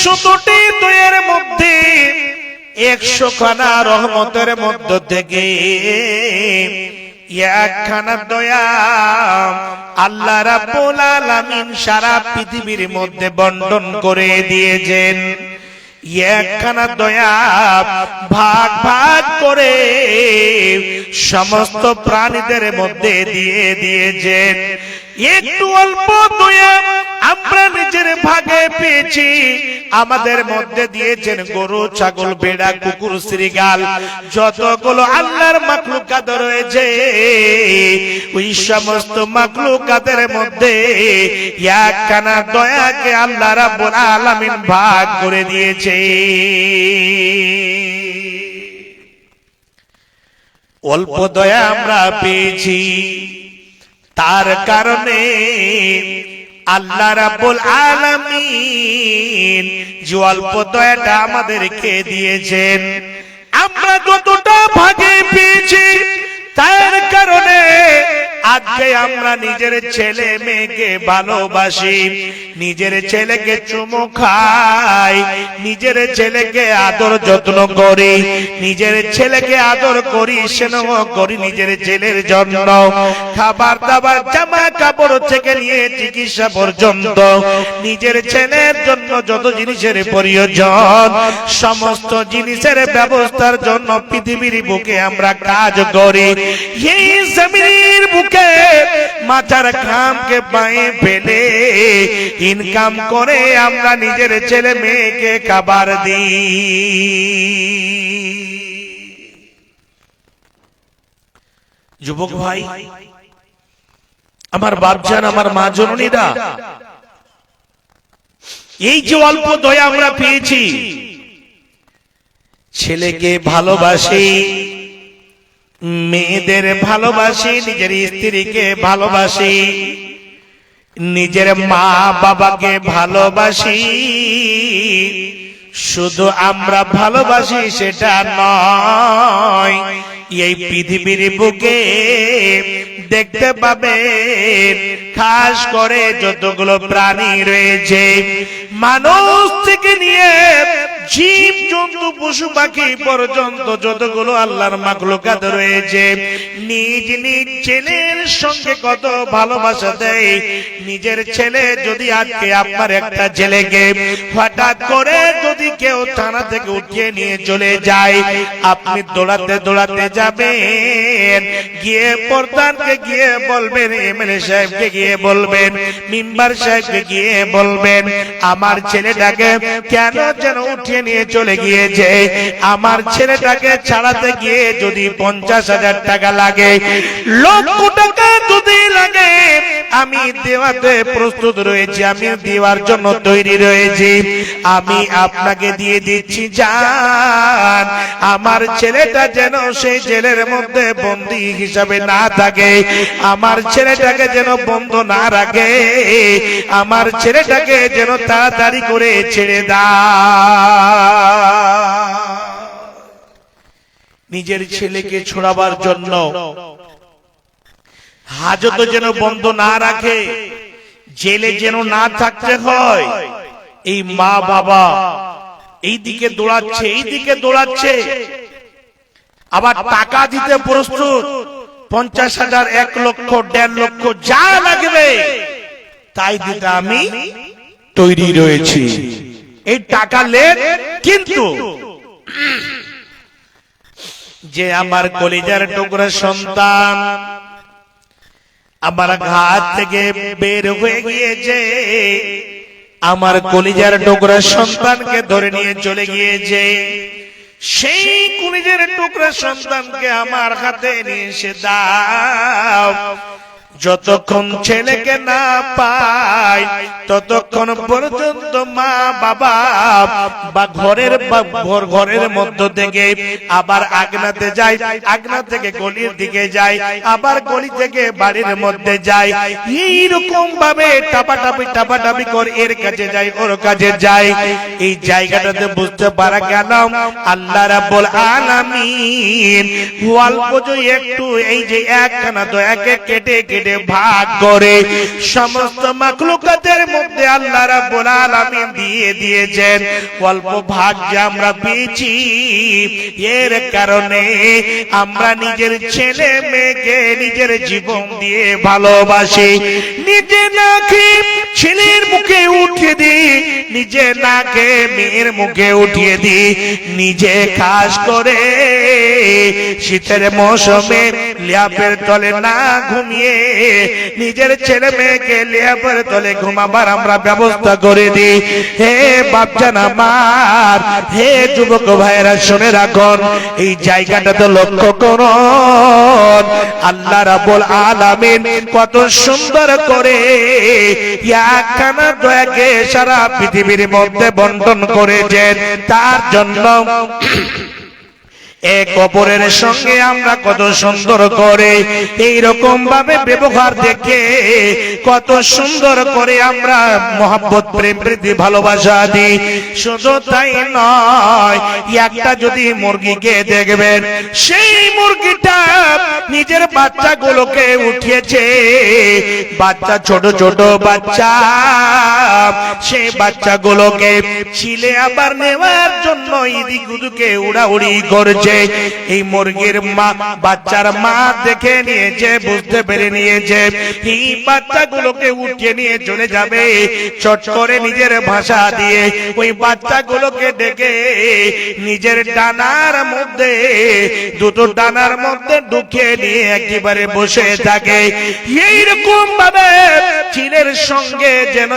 100টি দয়ার মধ্যে 100 খানা রহমতের মধ্য থেকে একখানা দয়া আল্লাহ রাব্বুল আলামিন সারা পৃথিবীর মধ্যে বন্টন করে দিয়েছেন। একখানা দয়া ভাগ ভাগ করে সমস্ত প্রাণীদের মধ্যে দিয়ে দিয়েছেন। একটু অল্প দয়া আমরা নিজের ভাগে পেয়েছি, আমাদের মধ্যে দিয়েছেন গরু, ছাগল, ভেড়া, কুকুর, শৃগাল, যতগুলো আল্লাহর মাখলুকাত রয়েছে ওই সমস্ত মাখলুকাতের মধ্যে একখানা দয়াকে আল্লাহ রাব্বুল আলামিন ভাগ করে দিয়েছে। অল্প দয়া আমরা পেয়েছি, তার কারণে আল্লাহ রাব্বুল আলামিন যে অল্প দয়াটা আমাদেরকে দিয়েছেন, আমরা যতটা ভাগে পেয়েছি তার কারণে আজকে আমরা নিজের ছেলে মেয়েকে ভালোবাসি, নিজের ছেলেকে চুমু খাই, নিজের ছেলেকে আদর যত্ন করি, নিজের ছেলেকে আদর করি, স্নেহ করি নিজের ছেলের জন্য। খাবার দাবার, জামা কাপড় থেকে নিয়ে চিকিৎসা পর্যন্ত নিজের ছেলের জন্য যত জিনিসের প্রয়োজন সমস্ত জিনিসের ব্যবস্থার জন্য পৃথিবীর বুকে আমরা কাজ করি। এই জমিনের বুকে মাথার ঘামকে পায়ে ফেলে ইনকাম করে আমরা নিজের ছেলে মেয়েকে খাবার দিই। যুবক ভাই, আমার বাপজান, আমার মা জননীরা, এই যে অল্প দয়া আমরা পেয়েছি, ছেলেকে ভালোবাসি, মেয়েদের ভালোবাসি, নিজের স্ত্রীকে ভালোবাসি, নিজের মা বাবাকে ভালোবাসি, শুধু আমরা ভালোবাসি সেটা নয়, এই পৃথিবীর বুকে দেখতে পাবেন খাস করে যতগুলো প্রাণী রয়েছে, মানুষ থেকে নিয়ে জীব জন্তু পশু পাখি পর্যন্ত যতগুলো আল্লাহর মাখলুকাত রয়েছে, নিজ নিজ ছেলের সঙ্গে কত ভালোবাসা দেয়। নিজের ছেলে যদি আজকে আপনার একটা ছেলেকে হঠাৎ করে যদি কেউ থানা থেকে উঠিয়ে নিয়ে চলে যায়, আপনি দৌড়াতে দৌড়াতে যাবেন, গিয়ে প্রধানকে গিয়ে বলবেন, এমএলএ সাহেবকে গিয়ে বলবেন, মেম্বার সাহেবকে গিয়ে বলবেন, আমার ছেলেটাকে কেন যেন উঠিয়ে নিয়ে চলে গিয়েছে, আমার ছেলেটাকে ছাড়াতে গিয়ে যদি 50,000 টাকা লাগে, লক্ষ টাকা যদি লাগে, আমি দেওয়াতে প্রস্তুত রয়েছি, আমি দেওয়ার জন্য তৈরি রয়েছি, আমি আপনাকে দিয়ে দিচ্ছি, যান আমার ছেলেটা যেন সেই জেলের মধ্যে বন্দী হিসাবে না থাকে, আমার ছেলেটাকে যেন বন্ধ না রাখে, আমার ছেলেটাকে যেন তাড়াতাড়ি করে ছেড়ে দাও। নিজের ছেলেকে ছড়াবার জন্য হাজত যেন বন্ধ না রাখে, জেলে যেন না থাকতে হয়, এই মা বাবা এইদিকে দৌড়াচ্ছে, এইদিকে দৌড়াচ্ছে, আবার টাকা দিতে প্রস্তুত, 50,000, 1 লক্ষ, 1.5 লক্ষ যা লাগবে তাই দিতে আমি তৈরি রয়েছি, এই টাকা লেন, কিন্তু যে আমার কলিজার টুকরা সন্তান আমার ঘাট থেকে বের হয়ে গিয়েছে, আমার কলিজার টুকরা সন্তানকে ধরে নিয়ে চলে গিয়েছে, সেই কলিজার টুকরা সন্তানকে আমার হাতে নিয়ে এসে দাও। যতক্ষণ ছেলেকে না পাই ততক্ষণ পর্যন্ত মা বাবা বা ঘরের মধ্য থেকে আবার আগনাতে যায়, আগনা থেকে গলির দিকে যায়, আবার গলি থেকে বাড়ির মধ্যে যায়, এইরকম ভাবে টাপাটাপি করে এর কাছে যায়, ওর কাছে যায়। এই জায়গাটাতে বুঝতে পারা গেল আল্লাহ রাব্বুল আলামিন অল্প একটু এই যে একখানা দয়াকে কেটে কেটে ভাগ করে সমস্ত মাখলুকাতের মধ্যে আল্লাহ রাব্বুল আলামিন দিয়ে দিয়েছেন, অল্প ভাগ যে আমরা পেয়েছি, এর কারণে আমরা নিজের ছেলে মেয়েকে নিজের জীবন দিয়ে ভালোবাসি। নিজে না খেয়ে ছেলের মুখে উঠিয়ে দিই, নিজে না খেয়ে মেয়ের মুখে উঠিয়ে দিই, নিজে খাস করে শীতের মৌসুমে লেপের তলে না ঘুমিয়ে নিজের ছেলে মেয়েকে লেপের তলে ঘুমাবার আমরা ব্যবস্থা করে দিই। হে বাপজান আমার, হে যুবক ভাইরা শুনে রাখুন, এই জায়গাটা তো লক্ষ্য করুন, আল্লাহ রাব্বুল আলামিন কত সুন্দর করে একখানা দয়াকে সারা পৃথিবীর মধ্যে বন্টন করেছেন। তার জন্য এক অপরের সঙ্গে আমরা কত সুন্দর করে এইরকম ভাবে ব্যবহার দেখে কত সুন্দর করে আমরা মহব্বত প্রেম প্রীতি ভালোবাসা দিই। শুধু তাই নয়, একটা যদি মুরগিকে দেখবেন, সেই মুরগিটা নিজের বাচ্চাগুলোকে উঠিয়েছে, বাচ্চা ছোট ছোট বাচ্চা, সেই বাচ্চাগুলোকে ছিলে আবার নেওয়ার জন্য ইদিক উদিকে উড়াউড়ি করছে। এই মুরগির মা বাচ্চার মা দেখে নিয়েছে, বুঝতে পেরে নিয়েছে এই বাচ্চাগুলোকে উঠিয়ে নিয়ে চলে যাবে। চট করে নিজের ভাষা দিয়ে ওই বাচ্চাগুলোকে ডেকে নিজের ডানার মধ্যে, দুটো ডানার মধ্যে ঢুকিয়ে নিয়ে একেবারে বসে থাকে। এইরকম ভাবে চীনের সঙ্গে যেন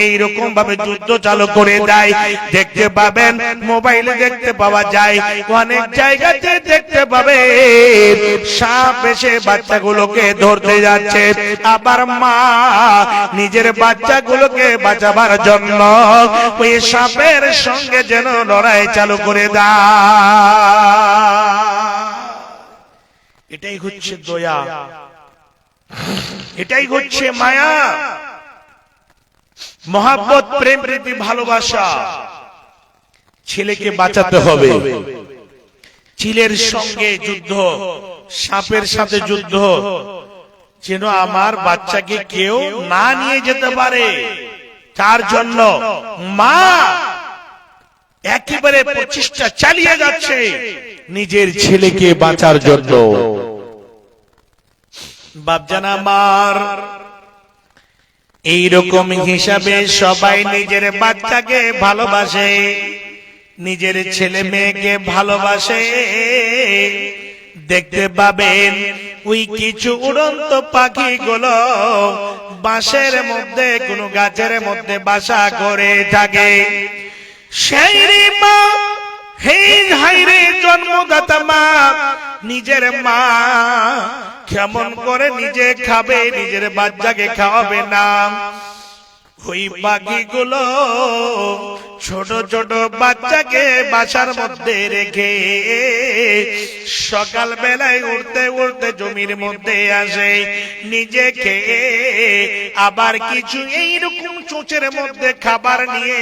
এইরকম ভাবে যুদ্ধ চালু করে দেয়। দেখতে পাবেন, মোবাইলে দেখতে পাওয়া যায়, অনেক জায়গাতে দেখতে পাবে সাপ এসে বাচ্চাগুলোকে ধরতে যাচ্ছে, আবার মা নিজের বাচ্চাগুলোকে বাঁচাবার জন্য ওই সাপের সঙ্গে যেন লড়াই চালু করে দেয়। এটাই হচ্ছে দয়া, এটাই হচ্ছে মায়া, মহব্বত প্রেম প্রীতি ভালোবাসা। ছেলেকে বাঁচাতে হবে, চিলের সঙ্গে যুদ্ধ, সাপের সাথে যুদ্ধ, যেন আমার বাচ্চাকে কেউ না নিয়ে যেতে পারে। তার জন্য মা একেবারে প্রচেষ্টা চালিয়ে যাচ্ছে নিজের ছেলেকে বাঁচার জন্য। বাপজান আমার, এইরকম হিসাবে সবাই নিজের বাচ্চাকে ভালোবাসে, নিজের ছেলে মেয়েকে ভালোবাসে। দেখতে পাবেন ওই কিছু উড়ন্ত পাখিগুলো বাঁশের মধ্যে, কোন গাছের মধ্যে বাসা করে থাকে। সেই মা, হে হায়রে জন্মদাতা মা, নিজের মা কেমন করে নিজে খাবে, নিজের বাচ্চাকে খাওয়াবে না। ওই পাখিগুলো ছোট ছোট বাচ্চাকে বাসার মধ্যে রেখে সকাল বেলায় উড়তে উড়তে জমির মধ্যে আসে, নিজে খেয়ে আবার কিছু এইরকম চোঁচের মধ্যে খাবার নিয়ে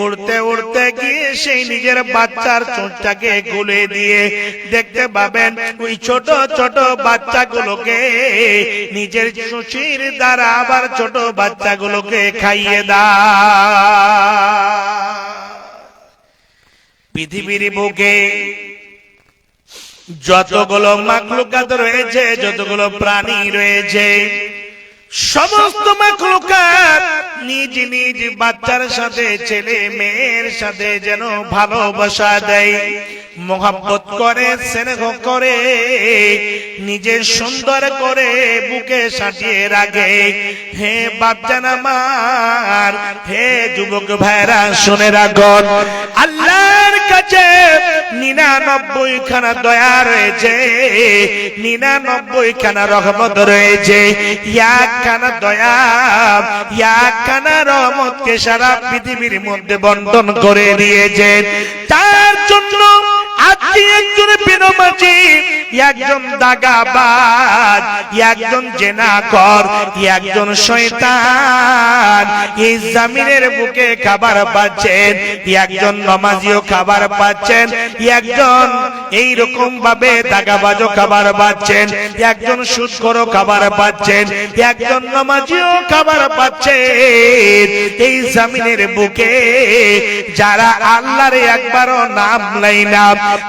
উড়তে উড়তে গিয়ে সেই নিজের বাচ্চার চোঁচটাকে গুলে দিয়ে দেখতে পাবেন ওই ছোট ছোট বাচ্চাগুলোকে নিজের চোঁচির দ্বারা আবার ছোট বাচ্চাগুলোকে খাইয়ে দেয়। পৃথিবীর বুকে যতগুলো মাখলুকাত রয়েছে, যতগুলো প্রাণী রয়েছে, সমস্ত মাখলুকাত নিজ নিজ বাচ্চার সাথে, ছেলে মেয়ের সাথে যেন ভালোবাসা দেয়, মোহাব্বত করে, স্নেহ করে, নিজে সুন্দর করে বুকে সাজিয়ে রাখে। হে বাপজান আমার, হে যুবক ভাইরা শুনে রাখুন, আল্লাহর কাছে 99 খানা দয়া রয়েছে, 99 খানা রহমত রয়েছে। একখানা দয়া, একখানা রহমতকে সারা পৃথিবীর মধ্যে বন্টন করে দিয়েছেন। তার জন্য আজকে একজন বেনামাজি, একজন দাগাবাজ, একজন জেনাকর, একজন শয়তান, এই জমিনের বুকে খাবার পাচ্ছেন, একজন নামাজিও খাবার পাচ্ছেন, একজন এই রকম ভাবে দাগাবাজও খাবার পাচ্ছেন, একজন সুদখোরও খাবার পাচ্ছেন, একজন নামাজিও খাবার পাচ্ছেন। এই জমিনের বুকে যারা আল্লাহর একবারও নাম লয় না,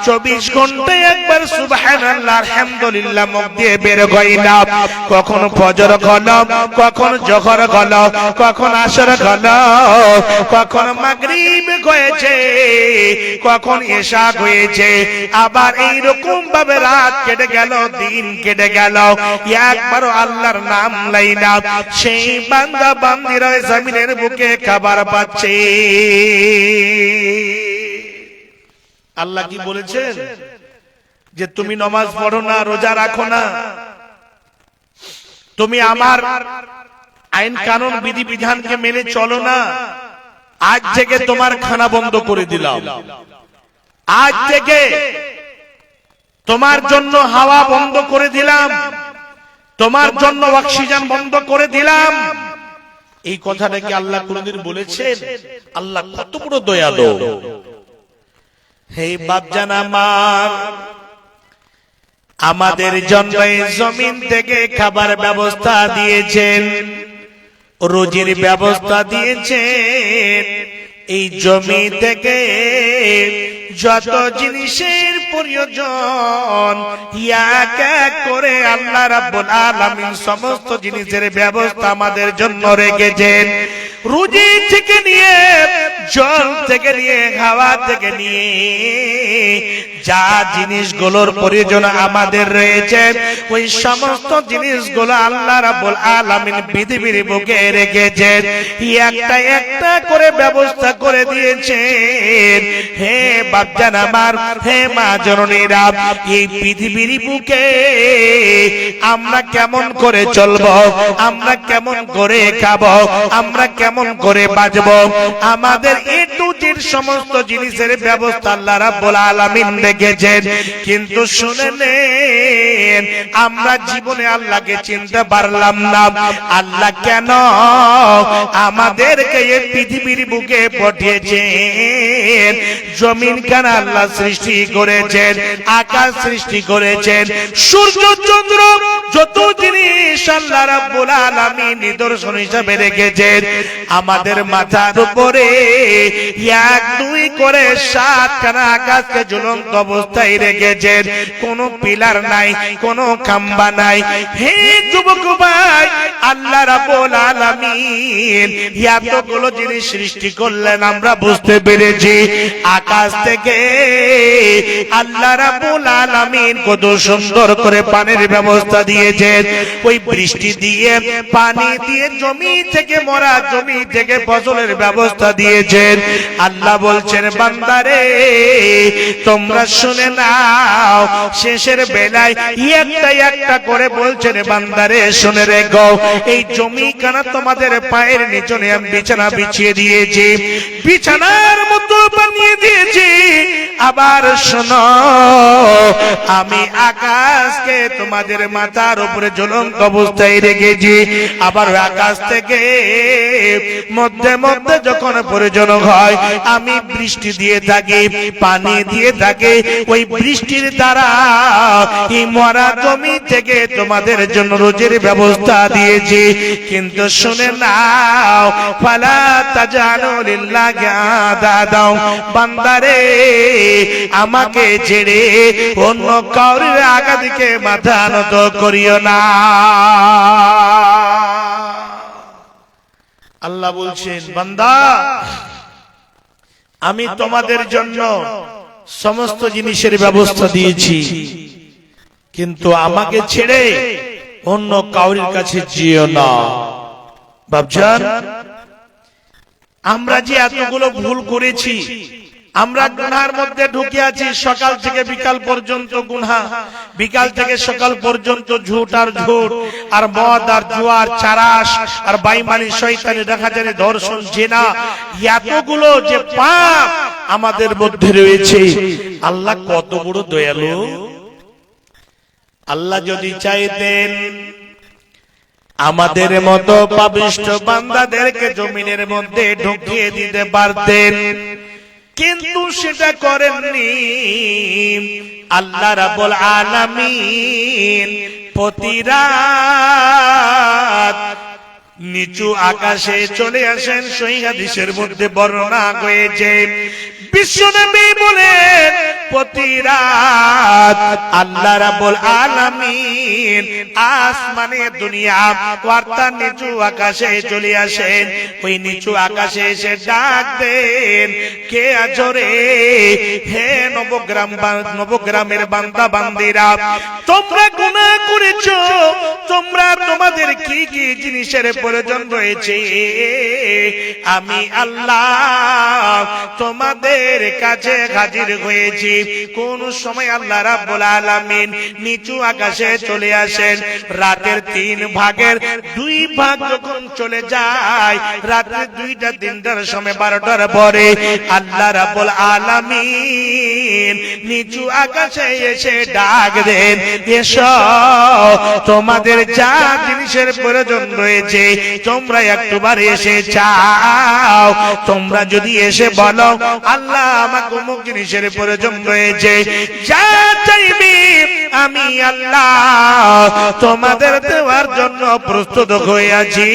24 ঘন্টায় একবার সুবহানাল্লাহ আলহামদুলিল্লাহ মুখ দিয়ে বের হয় না, কখন ফজর হলো, কখন জোহর হলো, কখন আসর হলো, কখন মাগরিব হয়েছে, কখন ইশা হয়েছে, আবার এই রকম ভাবে রাত কেটে গেল, দিন কেটে গেল, একবারও আল্লাহর নাম লয় না, সেই বান্দা বান্দিরা জমিনের বুকে খাবার পাচ্ছে। আল্লাহ কি বলেছেন যে তুমি নামাজ পড়ো না, রোজা রাখো না, তুমি আমার আইন কানুন বিধি বিধানকে মেনে চলো না, আজ থেকে তোমার খানা বন্ধ করে দিলাম, আজ থেকে তোমার জন্য হাওয়া বন্ধ করে দিলাম, তোমার জন্য অক্সিজেন বন্ধ করে দিলাম। এই কথাটা কি আল্লাহ কোনদিন বলেছেন? আল্লাহ কত বড় দয়ালু। হে বাপজান আমার, আমাদের জন্য জমিন থেকে খাবার ব্যবস্থা দিয়েছেন, রুজির ব্যবস্থা দিয়েছেন। এই জমি থেকে যত জিনিসের প্রয়োজন এক এক করে আল্লাহ রাব্বুল আলামিন সমস্ত জিনিসের ব্যবস্থা আমাদের জন্য রেখেছেন। রুজি থেকে নিয়ে, জল থেকে নিয়ে, হাওয়া থেকে নিয়ে যা জিনিসগুলোর প্রয়োজন আমাদের রয়েছে, ওই সমস্ত জিনিসগুলো আল্লাহ রাব্বুল আলামিন পৃথিবীর বুকে রেখেছেন, একটা একটা করে ব্যবস্থা করে দিয়েছেন। হে বাপজান আমার, হে মা জননীরা, এই পৃথিবীর বুকে আমরা কেমন করে চলবো, আমরা কেমন করে খাবো, আমরা কেমন করে বাঁচবো, আমাদের এ টু জেড সমস্ত জিনিসের ব্যবস্থা আল্লাহ রাব্বুল আলামিন রেখেছেন। কিন্তু শুনে নেন, আমরা জীবনে আল্লাহকে চিনতে পারলাম না। আল্লাহ কেন আমাদেরকে এই পৃথিবীর বুকে পাঠিয়েছেন? জমিন কেন আল্লাহ সৃষ্টি করেছেন, আকাশ সৃষ্টি করেছেন, সূর্য চন্দ্র যত জিনিস আল্লাহ রাব্বুল আলামিন নিদর্শন হিসেবে রেখেছেন, আমাদের মাথার উপরে এক দুই করে 7 খানা আকাশকে ঝুলন্ত অবস্থায় রেখেছেন। কোনো পিলার নাই, কোনো খাম্বা নাই। হে যুবক ভাই, আল্লাহ রাব্বুল আলামিন এতগুলো জিনিস সৃষ্টি করলেন, আমরা বুঝতে পেরেছি আকাশ থেকে আল্লাহ রাব্বুল আলামিন কত সুন্দর করে পানির ব্যবস্থা দিয়েছেন। ওই বৃষ্টি দিয়ে, পানি দিয়ে জমি থেকে, মরা জমি থেকে ফসলের ব্যবস্থা দিয়েছেন। আল্লাহ বলছেন, বান্দারে তোমরা শুনে নাও, শেষের বেলায় একটা একটা করে বলছেন, বান্দারে শুনে রেখো, এই জমি কানা তোমাদের পায়ের নিচে আমি বিছানা বিছিয়ে দিয়েছি, বিছানার মতো বানিয়ে দিয়েছি। আবার শোনো, আমি আকাশকে তোমাদের মাথার উপরে ঝুলন্ত অবস্থায় রেখেছি। আবার আকাশ থেকে মধ্যে মধ্যে যখন প্রয়োজন হয় আমি বৃষ্টি দিয়ে থাকি, পানি দিয়ে থাকি। ওই বৃষ্টির দ্বারা এই মরা জমি থেকে তোমাদের জন্য রোজের ব্যবস্থা দিয়েছি। কিন্তু শুনে নাও, ফালা তাজালু লিল্লাহি আদাদা, বান্দারে আমাকে ছেড়ে অন্য কাউরির আগাদিকে মাথা নত করিও না। আল্লাহ বলছেন, বান্দা আমি তোমাদের জন্য সমস্ত জিনিসের ব্যবস্থা দিয়েছি, কিন্তু আমাকে ছেড়ে অন্য কাউরির কাছে যেও না। বাপজান, আমরা যে এতগুলো ভুল করেছি, আমরা গুনার মধ্যে ঢুকে আছি। সকাল থেকে বিকাল পর্যন্ত গুনাহ, বিকাল থেকে সকাল পর্যন্ত ঝুট আর ঝুট, আর মদ আর জুয়ার চারাস, আর বেঈমানি, শয়তানি, ডাকাতি, ধর্ষণ, জিনা, এতগুলো যে পাপ আমাদের মধ্যে রয়েছে। আল্লাহ কত বড় দয়ালু। আল্লাহ যদি চাইতেন আমাদের মতো পাপিষ্ঠ বান্দাদেরকে জমিনের মধ্যে ঢুকিয়ে দিতে পারতেন, কিন্তু সেটা করেননি। আল্লাহ রাব্বুল আলামিন প্রতি রাত নিচু আকাশে চলে আসেন। সহিহ হাদিসের মধ্যে বর্ণনা হয়েছে, বিশ্বনবী বলেন প্রতি রাত আল্লাহ রাব্বুল আলামিন আসমানে দুনিয়া অর্থাৎ নিচু আকাশে চলে আসেন। ওই নিচু আকাশে এসে ডাক দেন, কে আছো রে? হে নবগ্রামের বান্দা বান্দিরা, তোমরা গুনাহ করেছো, তোমরা তোমাদের কি কি জিনিসের প্রয়োজন রয়েছে, আমি আল্লাহ তোমাদের কাছে হাজির হয়েছি। কোন সময় আল্লাহ রাব্বুল আলামিন নিচু আকাশে চলে আসেন, রাতের 3 ভাগের 2 ভাগ যখন চলে যায়, রাতে 2টা 3টার সময় 12টার পরে আল্লাহ রাব্বুল আলামিন নিচু আকাশে এসে ডাক দেন, এসো তোমাদের যা জিনিসের প্রয়োজন রয়েছে তোমরা একটুবার এসে চাও। তোমরা যদি এসে বলো আল্লাহ আমাকে অমুক জিনিসের প্রয়োজন রয়েছে, যা চাইবি আমি আল্লাহ তোমাদের দেওয়ার জন্য প্রস্তুত হয়ে আছি,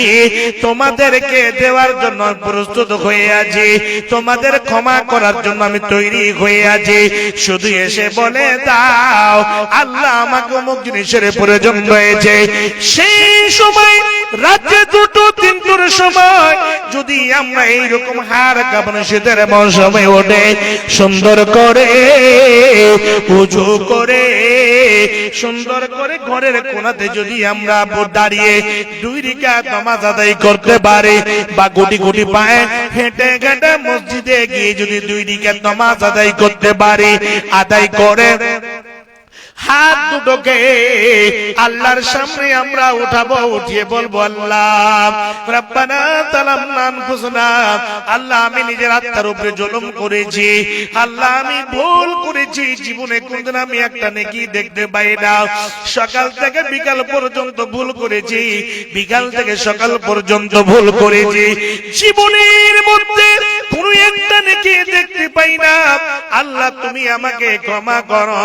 তোমাদেরকে দেওয়ার জন্য প্রস্তুত হয়ে আছি, তোমাদের ক্ষমা করার জন্য আমি তৈরি হয়ে আছি। শুধু এসে বলে দাও আল্লাহ আমাকে অমুক জিনিসের প্রয়োজন রয়েছে। সেই সময় রাতে 2-3টার সময় যদি আমরা এইরকম হাড় কাঁপানো শীতের মৌসুমে ওঠে সুন্দর করে উযু করে সুন্দর করে ঘরের কোণাতে যদি আমরা দাঁড়িয়ে 2 রাকাত নামাজ আদায় করতে পারি, বা গুটি গুটি পায়ে হেঁটে হেঁটে মসজিদে গিয়ে যদি 2 রাকাত নামাজ আদায় করতে পারি, আদায় করে হাত দুটোকে আল্লাহর সামনে আমরা উঠাবো, উঠিয়ে বলবো আল্লাহ রব্বানা যালামনা আনফুসানা, আল্লাহ আমি নিজের আত্মার উপরে জুলুম করেছি, আল্লাহ আমি ভুল করেছি, জীবনে কোনদিন আমি একটা নেকি দেখতে পাই না, সকাল থেকে বিকাল পর্যন্ত ভুল করেছি, বিকাল থেকে সকাল পর্যন্ত ভুল করেছি, জীবনের মধ্যে কোন একটা নেকি দেখতে পাই না, আল্লাহ তুমি আমাকে ক্ষমা করো।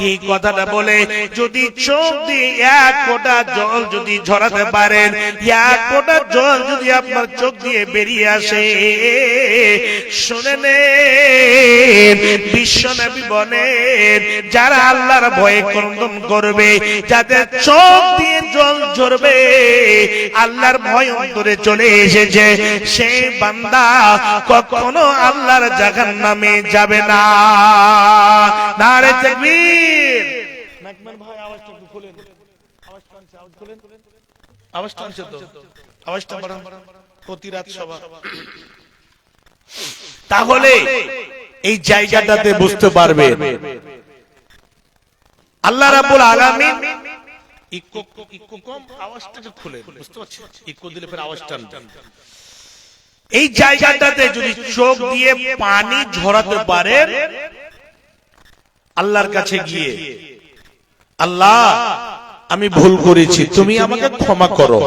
এই কথাটা বলে যদি চোখ দিয়ে 1 ফোঁটা জল যদি ঝরাতে পারেন, 1 ফোঁটা জল যদি আপনার চোখ দিয়ে বেরিয়ে আসে, শুনে নেন বিশ্বনবী বলেন যারা আল্লাহর ভয়ে ক্রন্দন করবে, যাদের চোখ দিয়ে জল ঝরবে, আল্লাহর ভয় অন্তরে চলে এসেছে, সেই বান্দা কখনো আল্লাহর জাহান্নামে যাবে না। নারে তাকবীর। ভাই আওয়াজটা একটু খুলেন, আওয়াজটা খুলেন, আওয়াজটা আনছে তো, আওয়াজটা বাড়ান, প্রতি রাত সভা। তাহলে এই জায়গাটাতে বুঝতে পারবে আল্লাহ রাব্বুল আলামিন ইকো কম, আওয়াজটাকে খুলেন, বুঝতে পারছেন? ইকো দিলে ফের আওয়াজটা আনবেন। এই জায়গাটাতে যদি চোখ দিয়ে পানি ঝরাতে পারেন আল্লাহর কাছে গিয়ে, আল্লাহ আমি ভুল করেছি, তুমি আমাকে ক্ষমা করো,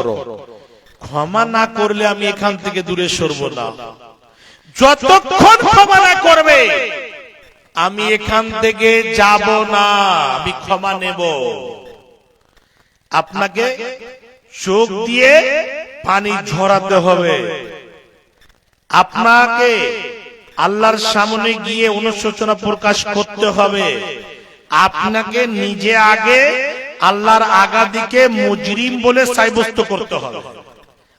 ক্ষমা না করলে আমি এখান থেকে দূরে সরব না, যতক্ষণ ক্ষমা না করবে আমি এখান থেকে যাব না, আমি ক্ষমা নেব। আপনাকে চোখ দিয়ে পানি ঝরাতে হবে, আপনাকে আল্লাহর সামনে গিয়ে অনুশোচনা প্রকাশ করতে হবে, আপনাকে নিজে আগে আল্লাহর আগা দিকে মুজরিম বলে সাব্যস্ত করতে হবে,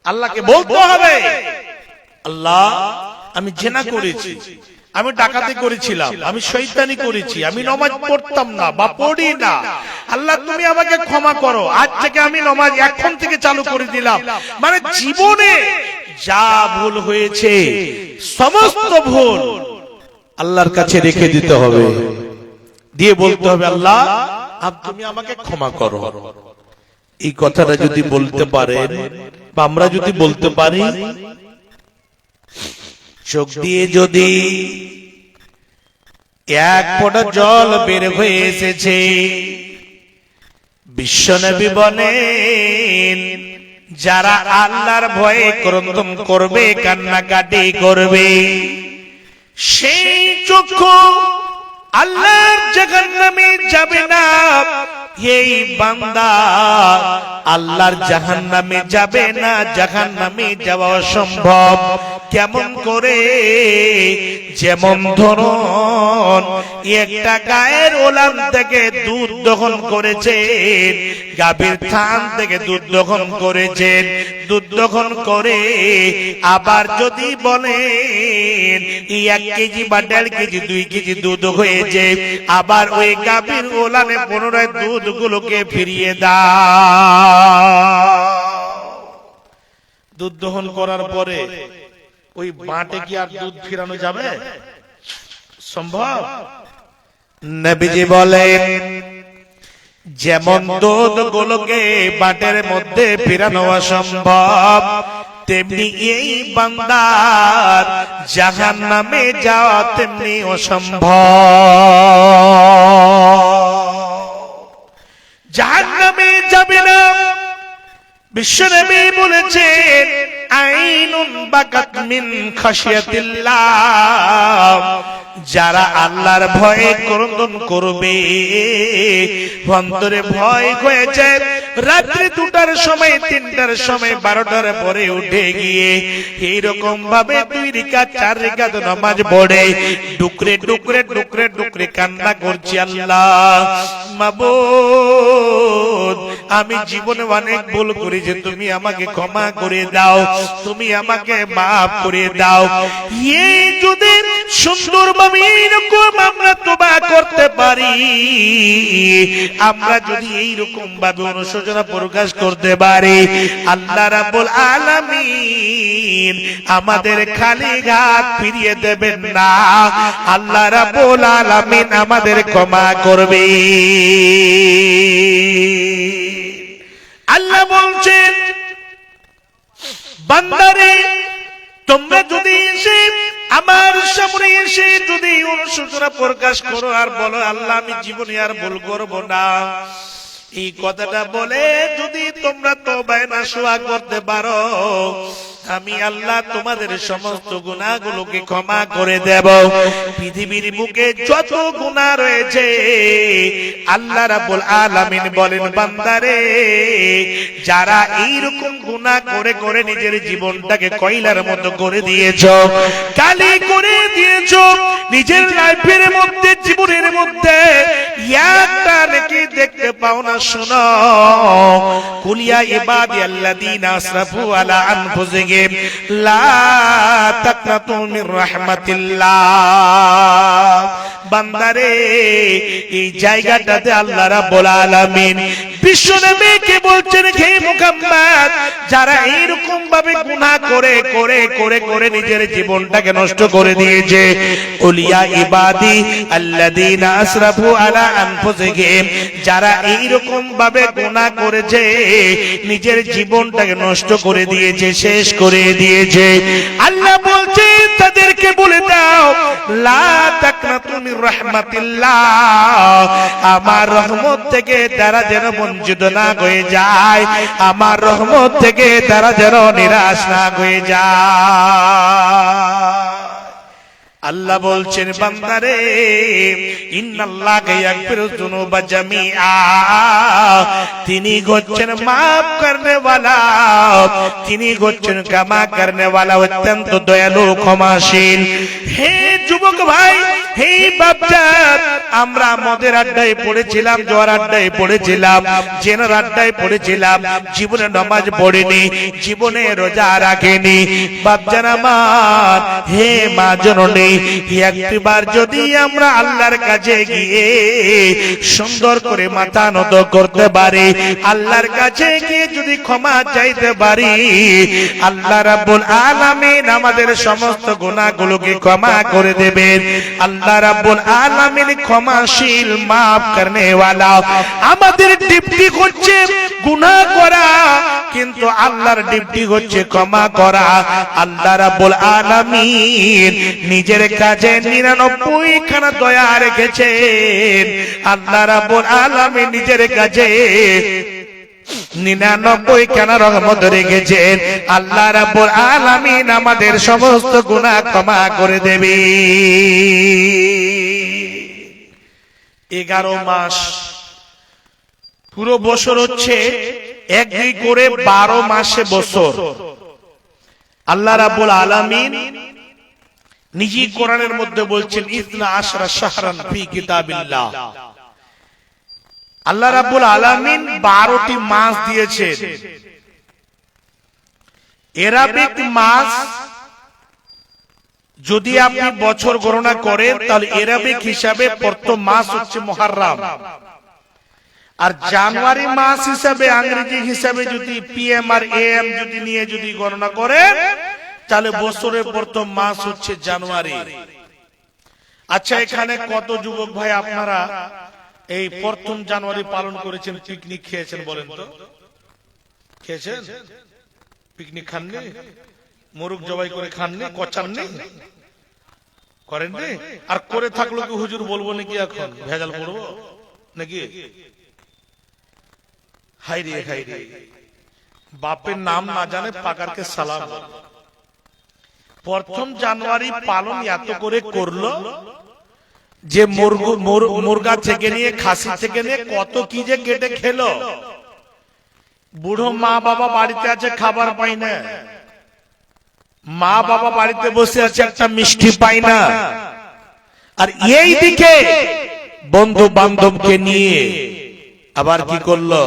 আল্লাহকে বলতে হবে আল্লাহ আমি জিনা করেছি, আমি ডাকাতি করেছিলাম, আমি শয়তানি করেছি, আমি নামাজ পড়তাম না বা পড়ি না, আল্লাহ তুমি আমাকে ক্ষমা করো, আজ থেকে আমি নামাজ এখন থেকে চালু করে দিলাম। মানে জীবনে যা ভুল হয়েছে সমস্ত ভুল আল্লাহর কাছে রেখে দিতে হবে, দিয়ে বলতে হবে আল্লাহ তুমি আমাকে ক্ষমা করো। এই কথাটা যদি বলতে পারেন বা আমরা যদি বলতে পারি, চোখ দিয়ে যদি 1 ফোঁটা জল বের হয়ে এসেছে, বিশ্বনবী বলেন যারা আল্লাহর ভয়ে ক্রন্দন করবে, কান্নাকাটি করবে, সেই চক্ষু আল্লাহর জাহান্নামে যাবে না। এই বান্দা আল্লাহর জাহান্নামে যাবে না, জাহান্নামে যাওয়া অসম্ভব। কেমন করে? যেমন ধরুন একটা গায়ের ওলান থেকে দুধ দহন করেছেন, গাভীর থান থেকে দুধ দহন করেছেন, দুধ দহন করে আবার যদি বলেন 1 কেজি বা 1.5 কেজি 2 কেজি দুধ হয়েছে, আবার ওই গাভীর ওলানে পুনরায় দুধগুলোকে ফিরিয়ে দাও। দুধ দহন করার পরে ওই বাটে কি আর দুধ ফিরানো যাবে? সম্ভব? নবীজি বলেন যেমন দুধগুলোকে বাটের মধ্যে ফিরানো অসম্ভব, তেমনি এই বান্দার জাহান্নামে যাওয়া তেমনি অসম্ভব। জাহান্নামে যাবে না। বিশ্বনবী বলেছেন আইনুন বাকাত মিন খাশিয়াতিল্লাহ, যারা আল্লাহর ভয়ে ক্রন্দন করবে, অন্তরে ভয় হয়েছে, রাত্রি 2টার সময় 3টার সময় 12টার পরে উঠে গিয়ে এইরকম ভাবে 2 রাকাত 4 রাকাত নামাজ পড়ে ডুকরে ডুকরে ডুকরে ডুকরে কান্না করছি, আল্লাহ মাবুদ আমি জীবনে অনেক ভুল করেছি, তুমি আমাকে ক্ষমা করে দাও, তুমি আমাকে মাফ করে দাও। এই যদি সুন্দরভাবে এইরকম আমরা তওবা করতে পারি, আমরা যদি এইরকম ভাবে অনুশোচনা প্রকাশ করতে পারি, আল্লাহ রাব্বুল আলামিন আমাদের খালি হাত ফিরিয়ে দেবেন না, আল্লাহ রাব্বুল আলামিন আমাদের ক্ষমা করবে। আল্লাহ বলছেন বান্দারে তোমরা যদি এসে আমার সামনে এসে যদি অনুশোচনা প্রকাশ করো আর বলো আল্লাহ আমি জীবনে আর ভুল করব না, এই কথাটা বলে যদি তোমরা তওবা নাসুহা করতে পারো, আমি আল্লাহ তোমাদের সমস্ত গুনাহগুলোকে ক্ষমা করে দেব। পৃথিবীর বুকে যত গুনাহ রয়েছে আল্লাহ রাব্বুল আলামিন বলেন বান্দারে যারা এইরকম গুনাহ করে করে নিজের জীবনটাকে কয়লার মতো করে দিয়েছো, কালি করে দিয়েছো, নিজের লাইফের মধ্যে জীবনের মধ্যে একটা নাকি দেখতে পাও না, শোনো কুলিয়া ইবাদিয়াল্লাযীনা আসরাফু আলা আনফুসিহিম লা তাকনাতু মির রাহমাতিল্লাহ। বান্দারে এই জায়গাটাতে আল্লাহ রাব্বুল আলামিন বিশ্বনবীকে বলছেন হে মুহাম্মদ যারা এইরকম ভাবে গুনাহ করে করে করে করে নিজের জীবনটাকে নষ্ট করে দিয়েছে, কুলিয়া ইবাদি আল্লাযীনা আসরাফু আলা আনফুসিহিম, যারা এইরকম ভাবে গুনাহ করেছে নিজের জীবনটাকে নষ্ট করে দিয়েছে, শেষ করে দিয়েছে, আল্লাহ বলছেন তাদেরকে বলে দাও লা তাকনাতু মির রাহমাতিল্লাহ, আমার রহমত থেকে তারা যেন বঞ্চিত না হয়ে যায়, আমার রহমত থেকে তারা যেন নিরাশ না হয়ে যায়। আল্লাহ বলছেন বান্দারে ইন্নাল্লাহা ইয়াগফিরুয যুনুবা জামিআ, তিনি হচ্ছেন maaf করনে वाला, তিনি হচ্ছেন ক্ষমা করনে वाला, অত্যন্ত দয়ালু ক্ষমাশীল। হে যুবক ভাই, হে বাপজান, আমরা মদের আড্ডায় পড়েছিলাম, জোয়ার আড্ডায় পড়েছিলাম, জেনার আড্ডায় পড়েছিলাম, জীবনে নামাজ পড়েনি, জীবনে রোজা রাখেনি। বাপজান আমার, হে মা জননী, একবার যদি আমরা আল্লাহর কাছে গিয়ে সুন্দর করে মাথা নত করতে পারি, আল্লাহর কাছে গিয়ে যদি ক্ষমা চাইতে পারি, আল্লাহ রাব্বুল আলামিন আমাদের সমস্ত গুনাহগুলোকে ক্ষমা করে দেবেন। আল্লাহ রাব্বুল আলামিন ক্ষমাশীল, maaf করনে वाला। আমাদের ডিউটি হচ্ছে গুনাহ করা, কিন্তু আল্লাহর ডিউটি হচ্ছে ক্ষমা করা। আল্লাহ রাব্বুল আলামিন নিজের কাছে 99 খানা দয়া রেখেছেন, আল্লাহ রাব্বুল আলামিন নিজের কাছে 99 কেন রহমত রেখেছেন। আল্লাহ রাব্বুল আলামিন আমাদের সমস্ত গুনাহ ক্ষমা করে দেবে। 11 মাস পুরো বছর হচ্ছে 1-2 করে 12 মাসে বছর। আল্লাহ রাব্বুল আলামিন নিজেই কোরআনের মধ্যে বলছেন ইসনা আশরা শাহরান ফি কিতাবিল্লাহ। আল্লাহ রাব্বুল আলামিন 12টি মাস দিয়েছেন। এরাবিক মাস যদি আপনি বছর গণনা করেন তাহলে এরাবিক হিসাবে প্রথম মাস হচ্ছে মুহররম। আর জানুয়ারি মাস হিসাবে ইংরেজি হিসাবে যদি পিএম আর এএম যদি নিয়ে যদি গণনা করেন তাহলে বছরের প্রথম মাস হচ্ছে জানুয়ারি। আচ্ছা, এখানে কত যুবক ভাই আপনারা এই প্রথম জানুয়ারি পালন করেছেন, পিকনিক খেয়েছেন? বলেন তো, খেয়েছেন? পিকনিক খাননি? মোরগ জবাই করে খাননি? কচাননি? করেননি? আর করে থাকলো কি হুজুর বলবো নাকি? এখন ভেজাল করবো নাকি? হাইরে হাইরে, বাপের নাম না জানে পাকারকে সালাম। প্রথম জানুয়ারি পালন এত করে করলো যে মুরগা থেকে নিয়ে খাসি থেকে নিয়ে কত কি যে কেটে খেলো। বুড়ো মা বাবা বাড়িতে আছে, খাবার পাই না। মা বাবা বাড়িতে বসে আছে, একটা মিষ্টি পাই না। আর এই দিকে বন্ধু বান্ধবকে নিয়ে আবার কি করলো,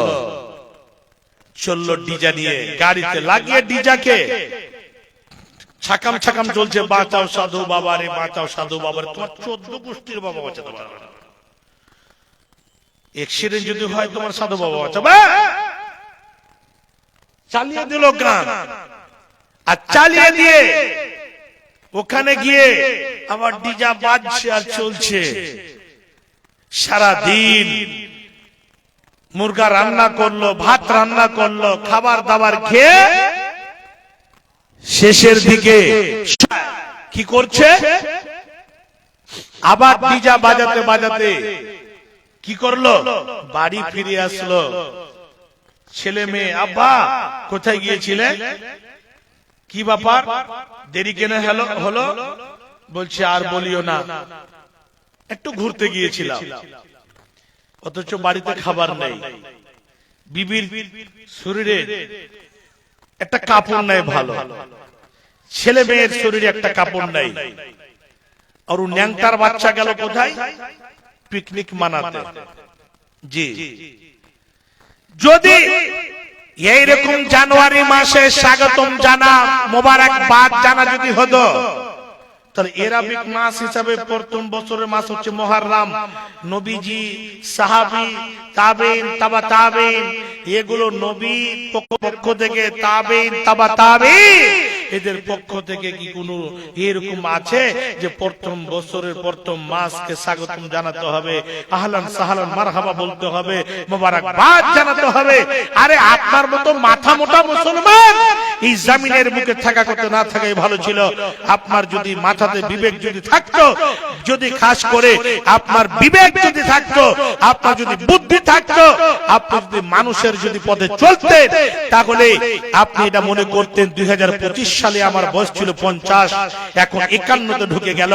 চললো ডিজা নিয়ে, গাড়িতে লাগিয়ে ডিজাকে ছাকাম ছাকাম চলছে। বাঁচাও সাধু বাবা রে, বাঁচাও সাধু বাবা রে। তোমার 14 গোষ্ঠীর বাবা বাঁচাতে পারবে না। অ্যাক্সিডেন্ট যদি হয় তোমার সাধু বাবা বাঁচাবে? চালিয়ে দিল গান। আর চালিয়ে দিয়ে ওখানে গিয়ে আবার ডিজা বাজছে আর চলছে সারা দিন। মুরগা রান্না করলো, ভাত রান্না করলো, খাবার দাবার খেয়ে শেষের দিকে কি করছে, আবার ডিজা বাজাতে বাজাতে কি করলো, বাড়ি ফিরে আসলো। ছেলে মেয়ে, আব্বা কোথায় গিয়েছিলে? কি ব্যাপার, দেরি কেন হলো? বলছে আর বলিও না, একটু ঘুরতে গিয়েছিলাম। অথচ বাড়িতে খাবার নেই, বিবির শরীরে একটা কাপড় নাই ভালো, ছেলে মেয়ের শরীরে একটা কাপড় নাই। আর ন্যাংটার বাচ্চা গেল কোথায়? পিকনিক মানাতে। জি, যদি এইরকম জানুয়ারি মাসে স্বাগতম জানা, মোবারকবাদ জানা যদি হতো, তাহলে এরাবিক মাস হিসাবে প্রথম বছরের মাস হচ্ছে মুহররম। নবীজি, সাহাবী, তাবেইন, তাবা তাবেইন, এগুলো নবী পক্ষ থেকে, তাবেইন, তাবা তাবেইন এদের পক্ষ থেকে কি কোনো এরকম আছে যে প্রথম বছরের প্রথম মাসকে স্বাগতম জানাতে হবে, আহলান সাহলান মারহাবা বলতে হবে, মোবারকবাদ জানাতে হবে? আরে আপনার মতো মাথা মোটা মুসলমান এই জমিনের বুকে থাকা করতে না থাকাই ভালো ছিল। আপনার যদি মাথাতে বিবেক যদি থাকতো, যদি খাস করে আপনার বিবেক যদি থাকতো, আপনার যদি বুদ্ধি থাকতো, আপনি যদি মানুষের যদি পথে চলতেন, তাহলে আপনি এটা মনে করতেন 2025 সালে আমার বয়স ছিল 50, এখন 51 তে ঢুকে গেল।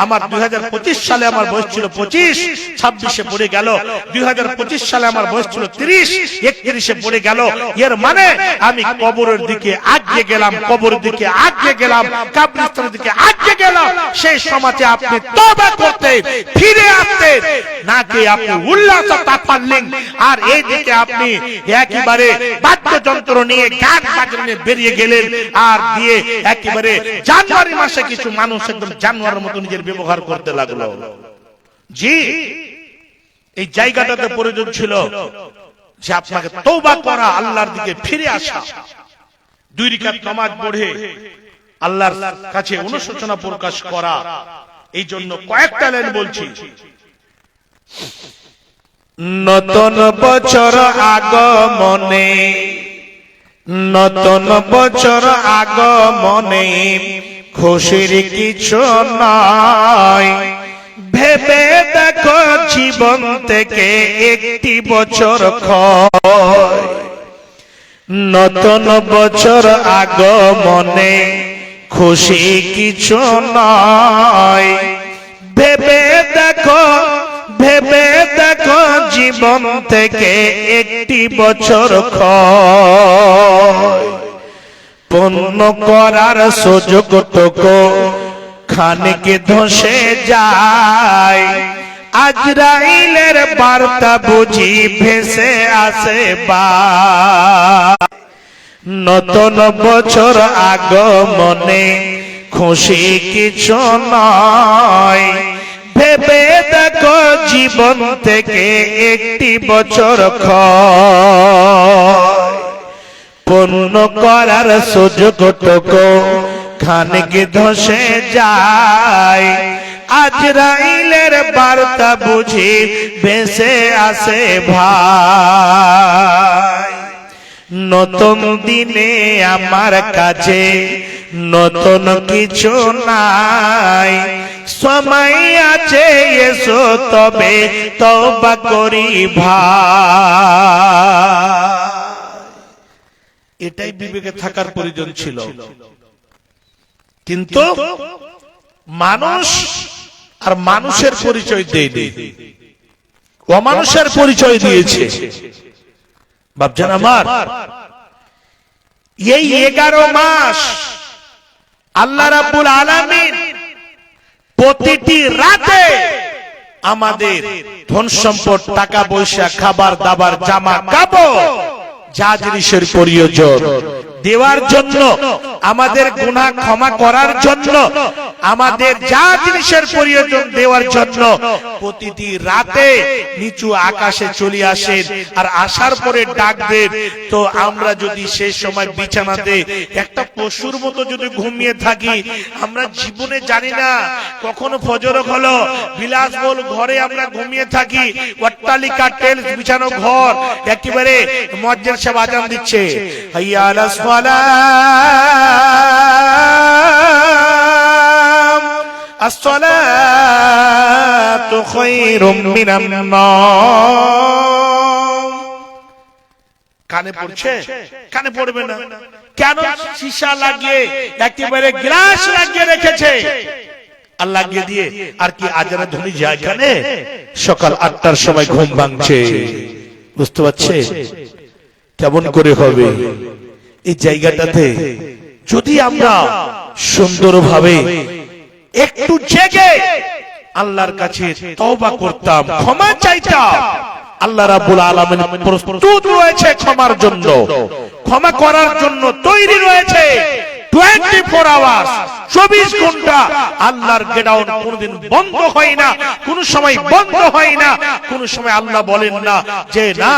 আমার 2025 সালে আমার বয়স ছিল 25, 26-এ পড়ে গেল। 2025 সালে আমার বয়স ছিল 30, 31-এ পড়ে গেল। এর মানে আমি কবরের দিকে আগিয়ে গেলাম, কবরের দিকে আগিয়ে গেলাম, কবরস্থানের দিকে আগিয়ে গেলাম। সেই সমাজে আপনি তওবা করতে ফিরে আসতে নাকি আপনি উল্লাস তাফাল্লিং, আর এই দিকে আপনি একেবারে বাদ্যযন্ত্র নিয়ে গান বাজনা নিয়ে বেরিয়ে গেলেন। আর দিয়ে একেবারে জানুয়ারি মাসে কিছু মানুষ একদম জানুয়ারির মতো নিজের ব্যবহার করতে লাগলো। জি, এই জায়গাটাতে প্রয়োজন ছিল যে আপনাকে তওবা করা, আল্লাহর দিকে ফিরে আসা, 2 রাকাত নামাজ পড়ে আল্লাহর কাছে অনুশোচনা প্রকাশ করা। এই জন্য কয়েকটা লাইন বলছি। নতুন বছর আগমনে, নতুন বছর আগমনে খুশির কিছু নয়, ভেবে দেখো জীবন থেকে একটি বছর ক্ষয়। নতুন বছর আগমনে খুশি কিছু নয়, ভেবে দেখো জীবন থেকে একটি বছর ক্ষয় পূর্ণ করার সুযোগটুকু খানিক ধসে যায়। আজরাইলের বার্তা বুঝি ভেসে আসে বা নতুন বছর আগমনে খুশি কিছু নয়, ভেবে দেখো জীবন থেকে একটি বছর ক্ষয় পূর্ণ করার সুযোগটুকু খানিক ধসে যায়। আজরাইলের বার্তা বুঝি ভেসে আসে ভাই। নতুন দিনে আমার কাছে নতুন কিছু নাই, সময় আছে এসো তবে তওবা করি ভাই। এটাই বিবেকে থাকার প্রয়োজন ছিল, কিন্তু মানুষ আর মানুষের পরিচয় দেয়নি, অমানুষের পরিচয় দিয়েছে। বাপজান আমার, এই 11 মাস আল্লাহ রাব্বুল আলামিন প্রতিটি রাতে আমাদের ধন সম্পদ, টাকা পয়সা, খাবার দাবার, জামা কাপড়, যা জিনিসের প্রয়োজন দেওয়ার জন্য, আমাদের গুনাহ ক্ষমা করার জন্য, আমাদের যা জিনিসের প্রয়োজন দেওয়ার জন্য প্রতিটি রাতে নিচু আকাশে চলে আসেন। আর আসার পরে ডাক দেন। তো আমরা যদি সেই সময় বিছানাতে একটা পশুর মতো যদি ঘুমিয়ে থাকি, আমরা জীবনে জানি না কখনো ফজর হলো, বিলাসবহুল ঘরে আমরা ঘুমিয়ে থাকি, অট্টালিকা টেলস বিছানো ঘর, একেবারে মুয়াজ্জিন সাহেব আযান দিচ্ছে, হাইয়া আলাস সালাম, আসসালাতু খায়রুম মিনান নাওম। কানে পড়ছে? কানে পড়বে না কেন? সীসা লাগিয়ে, একেবারে গ্লাস লাগিয়ে রেখেছে, আর লাগিয়ে দিয়ে আর কি আজানের ধ্বনি যায় কানে? সকাল 8টার সময় ঘুম ভাঙছে। বুঝতে পারছে কেমন করে হবে? এই জায়গাটাতে যদি আমরা সুন্দরভাবে একটু জেগে আল্লাহর কাছে তওবা করতাম, ক্ষমা চাইতাম, আল্লাহ রাব্বুল আলামিন প্রস্তুত রয়েছে ক্ষমার জন্য, ক্ষমা করার জন্য তৈরি রয়েছে। 24 আওয়ার্স, 24 ঘন্টা আল্লাহর গেডাউন কোনদিন বন্ধ হয় না, কোন সময় বন্ধ হয় না। কোন সময় আল্লাহ বলেন না যে না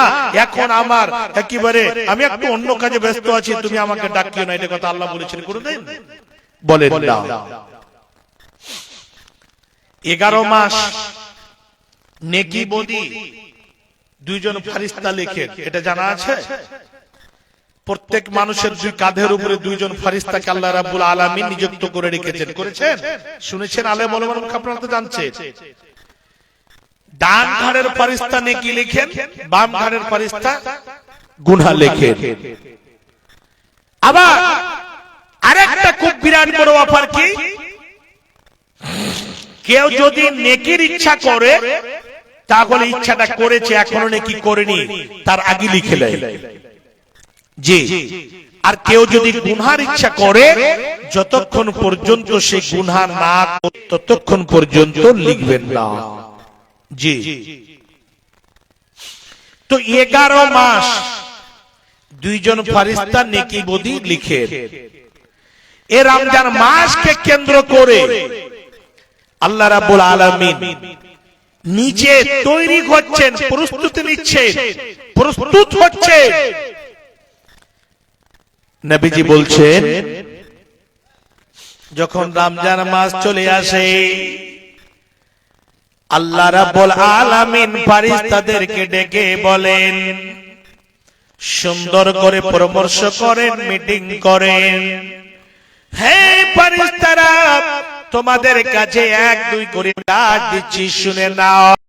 এখন আমার একেবারে আমি একটু অন্য কাজে ব্যস্ত আছি, তুমি আমাকে ডাকিও না। এটা কথা আল্লাহ বলেছেন কোনদিন? বলেন না। 11 মাস নেকি বদি 2 জন ফেরেশতা লেখেন, এটা জানা আছে? প্রত্যেক মানুষের 2 কাঁধের উপরে 2 জন ফেরেশতাকে আল্লাহ রাব্বুল আলামিন নিযুক্ত করে রেখেছেন। করেছেন? শুনেছেন? আলেম ওলামা আপনারা তো জানছেন। ডান ঘাড়ের ফেরেশতা নেকি লেখেন, বাম ঘাড়ের ফেরেশতা গুনাহ লেখেন। আবার আরেকটা খুব বিরাট বড় অফার কি, কেউ যদি নেকির ইচ্ছা করে তাহলে ইচ্ছাটা করেছে, এখনো নেকি করেনি, তার আগে লিখে নেয়। জি, আর কেউ যদি গুনহার ইচ্ছা করে যতক্ষণ পর্যন্ত সে গুনহা না ততক্ষণ পর্যন্ত লিখবেন না। জি, তো 11 মাস 2 জন ফেরেশতা নেকি বদি লিখে। এ রমজান মাসকে কেন্দ্র করে আল্লাহ রাব্বুল আলামিন নিজে তৈরি হচ্ছেন, প্রস্তুতি নিচ্ছেন, প্রস্তুত হচ্ছেন। নবীজি বলছেন যখন রমজান মাস চলে আসে আল্লাহ রাব্বুল আলামিন ফেরেশতাদেরকে ডেকে বলেন, সুন্দর করে পরামর্শ করেন, মিটিং করেন, হে ফেরেশতারা তোমাদের কাছে 1-2 করে ডাক দিচ্ছি, শুনে নাও।